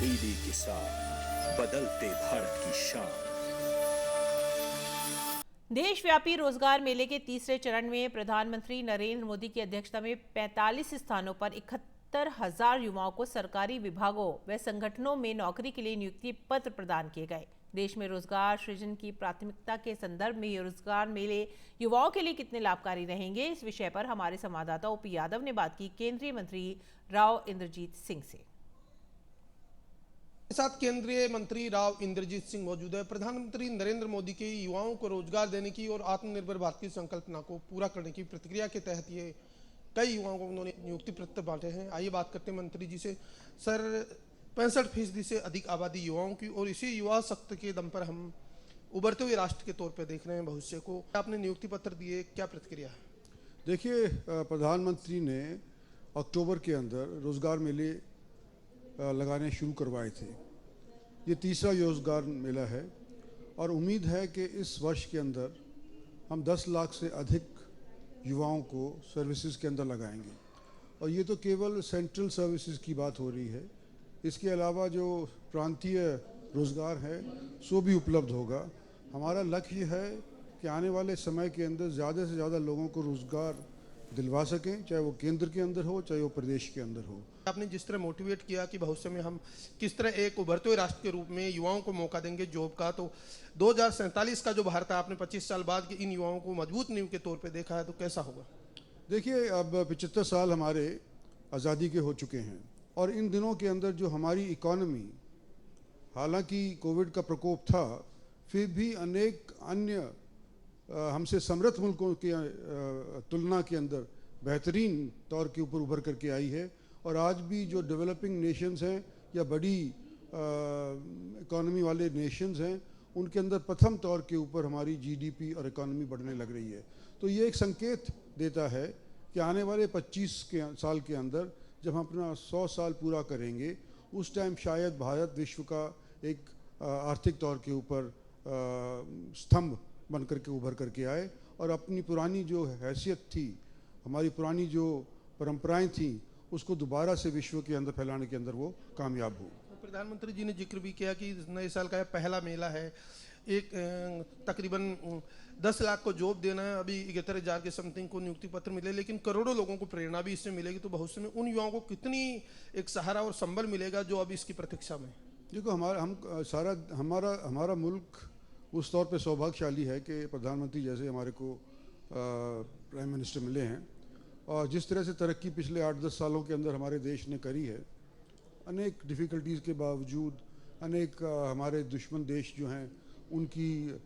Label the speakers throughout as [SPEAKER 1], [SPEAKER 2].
[SPEAKER 1] DD किसान, बदलते भारत की शान।
[SPEAKER 2] देशव्यापी रोजगार मेले के तीसरे चरण में प्रधानमंत्री नरेंद्र मोदी की अध्यक्षता में 45 स्थानों पर 71,000 युवाओं को सरकारी विभागों व संगठनों में नौकरी के लिए नियुक्ति पत्र प्रदान किए गए। देश में रोजगार सृजन की प्राथमिकता के संदर्भ में ये रोजगार मेले युवाओं के लिए कितने लाभकारी रहेंगे, इस विषय पर हमारे संवाददाता ओपी यादव ने बात की केंद्रीय मंत्री राव इंद्रजीत सिंह से।
[SPEAKER 3] साथ केंद्रीय मंत्री राव इंद्रजीत सिंह मौजूद है। प्रधानमंत्री नरेंद्र मोदी के युवाओं को रोजगार देने की और आत्मनिर्भर भारत की संकल्पना को पूरा करने की प्रतिक्रिया के तहत ये कई युवाओं को उन्होंने नियुक्ति पत्र बांटे हैं। आइए बात करते हैं मंत्री जी से। सर, 65% से अधिक आबादी युवाओं की और इसी युवा शक्ति के दम पर हम उभरते हुए राष्ट्र के तौर पर देख रहे हैं भविष्य को। आपने नियुक्ति पत्र दिए, क्या प्रतिक्रिया है?
[SPEAKER 4] देखिए, प्रधानमंत्री ने अक्टूबर के अंदर रोजगार मेले लगाने शुरू करवाए थे। ये तीसरा रोजगार मेला है और उम्मीद है कि इस वर्ष के अंदर हम 10 लाख से अधिक युवाओं को सर्विसेज के अंदर लगाएंगे। और ये तो केवल सेंट्रल सर्विसेज की बात हो रही है। इसके अलावा जो प्रांतीय रोजगार है सो भी उपलब्ध होगा। हमारा लक्ष्य है कि आने वाले समय के अंदर ज़्यादा से ज़्यादा लोगों को रोजगार दिलवा सकें, चाहे वो केंद्र के अंदर हो चाहे वो प्रदेश के अंदर हो।
[SPEAKER 3] आपने जिस तरह मोटिवेट किया कि भविष्य में हम किस तरह एक उभरते हुए राष्ट्र के रूप में युवाओं को मौका देंगे जॉब का, तो 2047 का जो भारत है, आपने 25 साल बाद इन युवाओं को मजबूत नींव के तौर पे देखा है, तो कैसा होगा?
[SPEAKER 4] देखिए, अब 75 साल हमारे आज़ादी के हो चुके हैं और इन दिनों के अंदर जो हमारी इकॉनमी, हालांकि कोविड का प्रकोप था, फिर भी अनेक अन्य हमसे समृद्ध मुल्कों की तुलना के अंदर बेहतरीन तौर के ऊपर उभर करके आई है। और आज भी जो डेवलपिंग नेशंस हैं या बड़ी इकॉनमी वाले नेशंस हैं, उनके अंदर प्रथम तौर के ऊपर हमारी जीडीपी और इकॉनमी बढ़ने लग रही है। तो ये एक संकेत देता है कि आने वाले 25 साल के अंदर जब हम अपना 100 साल पूरा करेंगे, उस टाइम शायद भारत विश्व का एक आर्थिक तौर के ऊपर स्तंभ बन करके उभर करके आए और अपनी पुरानी जो हैसियत थी, हमारी पुरानी जो परंपराएं थी, उसको दोबारा से विश्व के अंदर फैलाने के अंदर वो कामयाब हो।
[SPEAKER 3] प्रधानमंत्री जी ने जिक्र भी किया कि नए साल का पहला मेला है, एक तकरीबन 10 लाख को जॉब देना है। अभी 71,000 के समथिंग को नियुक्ति पत्र मिले, लेकिन करोड़ों लोगों को प्रेरणा भी इससे मिलेगी। तो भविष्य में उन युवाओं को कितनी एक सहारा और संबल मिलेगा जो अभी इसकी प्रतीक्षा में?
[SPEAKER 4] देखो, हमारा मुल्क उस तौर पे सौभाग्यशाली है कि प्रधानमंत्री जैसे हमारे को प्राइम मिनिस्टर मिले हैं और जिस तरह से तरक्की पिछले 8-10 सालों के अंदर हमारे देश ने करी है, अनेक डिफ़िकल्टीज़ के बावजूद, अनेक हमारे दुश्मन देश जो हैं उनकी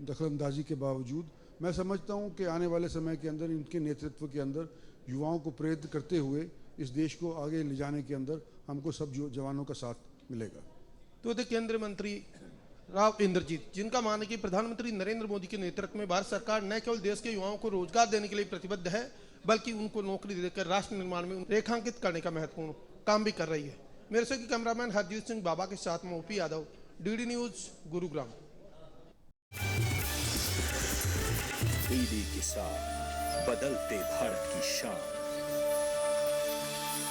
[SPEAKER 4] दखलंदाजी के बावजूद, मैं समझता हूं कि आने वाले समय के अंदर इनके नेतृत्व के अंदर युवाओं को प्रेरित करते हुए इस देश को आगे ले जाने के अंदर हमको सब जवानों का साथ मिलेगा।
[SPEAKER 3] तो केंद्रीय मंत्री राव इंद्रजीत, जिनका मानना है कि प्रधानमंत्री नरेंद्र मोदी के नेतृत्व में भारत सरकार न केवल देश के युवाओं को रोजगार देने के लिए प्रतिबद्ध है, बल्कि उनको नौकरी देकर राष्ट्र निर्माण में रेखांकित करने का महत्वपूर्ण काम भी कर रही है। मेरे से कैमरामैन हरजीत सिंह बाबा के साथ में OP Yadav, DD news, Gurugram.
[SPEAKER 1] DD किसान, बदलते भारत की शान।